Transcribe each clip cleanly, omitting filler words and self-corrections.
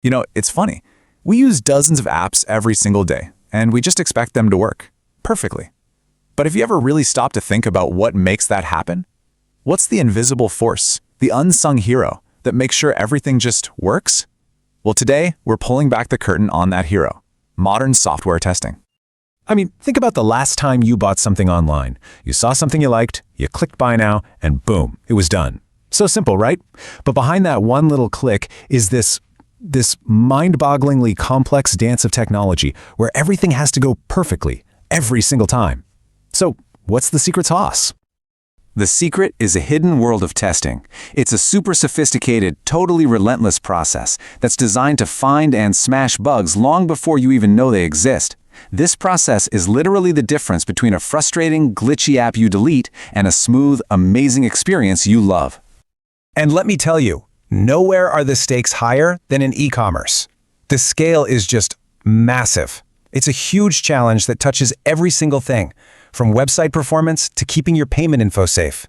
It's funny. We use dozens of apps every single day, and we just expect them to work perfectly. But have you ever really stopped to think about what makes that happen? What's the invisible force, the unsung hero, that makes sure everything just works? Well, today, we're pulling back the curtain on that hero: modern software testing. Think about the last time you bought something online. You saw something you liked, you clicked buy now, and boom, it was done. So simple, right? But behind that one little click is this mind-bogglingly complex dance of technology where everything has to go perfectly every single time. So what's the secret sauce? The secret is a hidden world of testing. It's a super sophisticated, totally relentless process that's designed to find and smash bugs long before you even know they exist. This process is literally the difference between a frustrating, glitchy app you delete and a smooth, amazing experience you love. And let me tell you, nowhere are the stakes higher than in e-commerce. The scale is just massive. It's a huge challenge that touches every single thing, from website performance to keeping your payment info safe.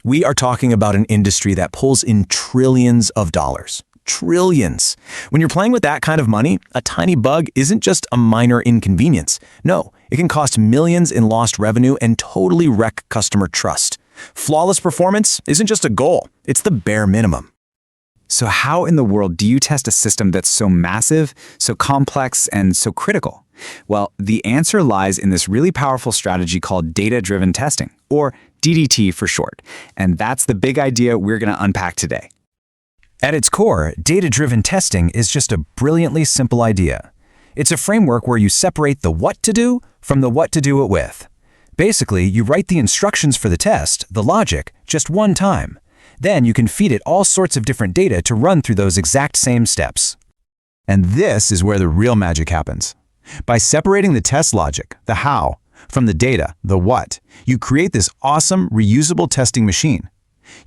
We are talking about an industry that pulls in trillions of dollars. Trillions. When you're playing with that kind of money, a tiny bug isn't just a minor inconvenience. No, it can cost millions in lost revenue and totally wreck customer trust. Flawless performance isn't just a goal, it's the bare minimum. So how in the world do you test a system that's so massive, so complex, and so critical? Well, the answer lies in this really powerful strategy called data-driven testing, or DDT for short. And that's the big idea we're going to unpack today. At its core, data-driven testing is just a brilliantly simple idea. It's a framework where you separate the what to do from the what to do it with. Basically, you write the instructions for the test, the logic, just one time. Then you can feed it all sorts of different data to run through those exact same steps. And this is where the real magic happens. By separating the test logic, the how, from the data, the what, you create this awesome, reusable testing machine.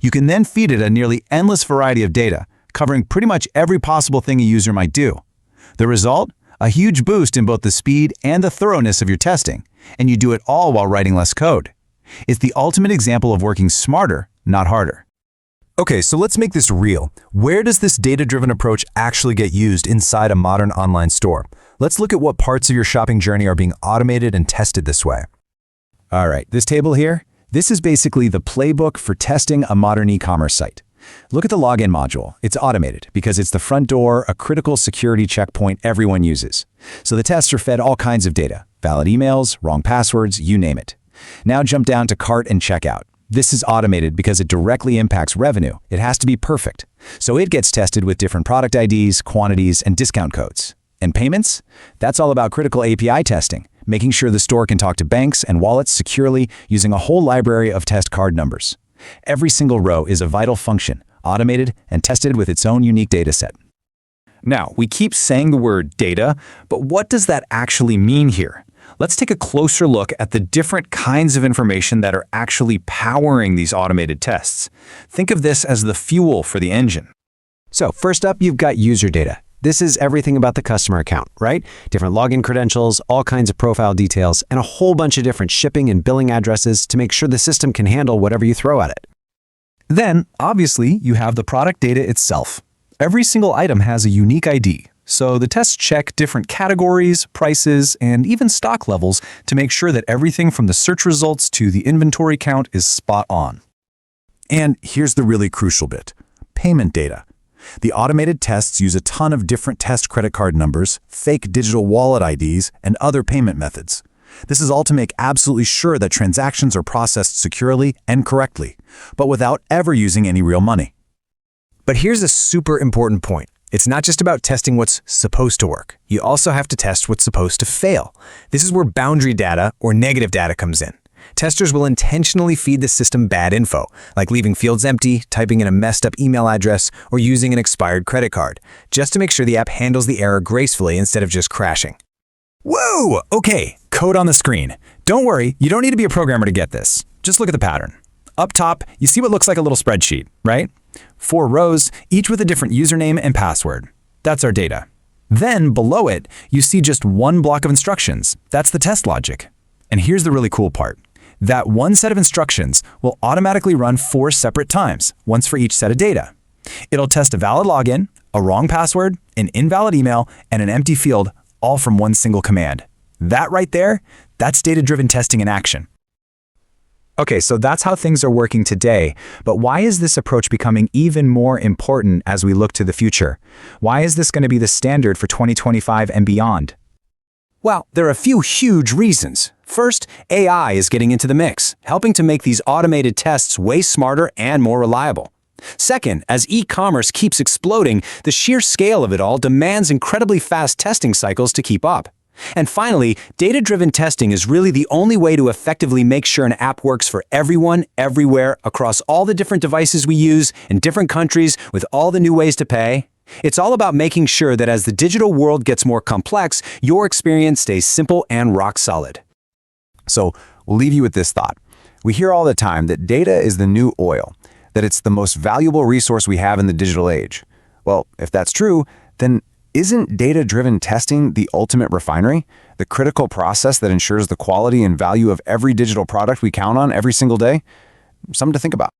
You can then feed it a nearly endless variety of data, covering pretty much every possible thing a user might do. The result? A huge boost in both the speed and the thoroughness of your testing, and you do it all while writing less code. It's the ultimate example of working smarter, not harder. Okay, so let's make this real. Where does this data-driven approach actually get used inside a modern online store? Let's look at what parts of your shopping journey are being automated and tested this way. All right, this table here, this is basically the playbook for testing a modern e-commerce site. Look at the login module. It's automated because it's the front door, a critical security checkpoint everyone uses. So the tests are fed all kinds of data: valid emails, wrong passwords, you name it. Now jump down to cart and checkout. This is automated because it directly impacts revenue. It has to be perfect. So it gets tested with different product IDs, quantities, and discount codes. And payments? That's all about critical API testing, making sure the store can talk to banks and wallets securely using a whole library of test card numbers. Every single row is a vital function, automated and tested with its own unique data set. Now, we keep saying the word data, but what does that actually mean here? Let's take a closer look at the different kinds of information that are actually powering these automated tests. Think of this as the fuel for the engine. So first up, you've got user data. This is everything about the customer account, right? Different login credentials, all kinds of profile details, and a whole bunch of different shipping and billing addresses to make sure the system can handle whatever you throw at it. Then, obviously, you have the product data itself. Every single item has a unique ID, so the tests check different categories, prices, and even stock levels to make sure that everything from the search results to the inventory count is spot on. And here's the really crucial bit: payment data. The automated tests use a ton of different test credit card numbers, fake digital wallet IDs, and other payment methods. This is all to make absolutely sure that transactions are processed securely and correctly, but without ever using any real money. But here's a super important point. It's not just about testing what's supposed to work. You also have to test what's supposed to fail. This is where boundary data or negative data comes in. Testers will intentionally feed the system bad info, like leaving fields empty, typing in a messed up email address, or using an expired credit card, just to make sure the app handles the error gracefully instead of just crashing. Whoa! Okay, code on the screen. Don't worry, you don't need to be a programmer to get this. Just look at the pattern. Up top, you see what looks like a little spreadsheet, right? 4 rows, each with a different username and password. That's our data. Then, below it, you see just one block of instructions. That's the test logic. And here's the really cool part. That one set of instructions will automatically run 4 separate times, once for each set of data. It'll test a valid login, A wrong password, an invalid email, and an empty field, all from one single command. That right there, that's data-driven testing in action. Okay, so that's how things are working today, but why is this approach becoming even more important as we look to the future? Why is this going to be the standard for 2025 and beyond? Well, there are a few huge reasons. First, AI is getting into the mix, helping to make these automated tests way smarter and more reliable. Second, as e-commerce keeps exploding, the sheer scale of it all demands incredibly fast testing cycles to keep up. And finally, data-driven testing is really the only way to effectively make sure an app works for everyone, everywhere, across all the different devices we use, in different countries, with all the new ways to pay. It's all about making sure that as the digital world gets more complex, your experience stays simple and rock solid. So we'll leave you with this thought. We hear all the time that data is the new oil, that it's the most valuable resource we have in the digital age. Well, if that's true, then isn't data-driven testing the ultimate refinery, the critical process that ensures the quality and value of every digital product we count on every single day? Something to think about.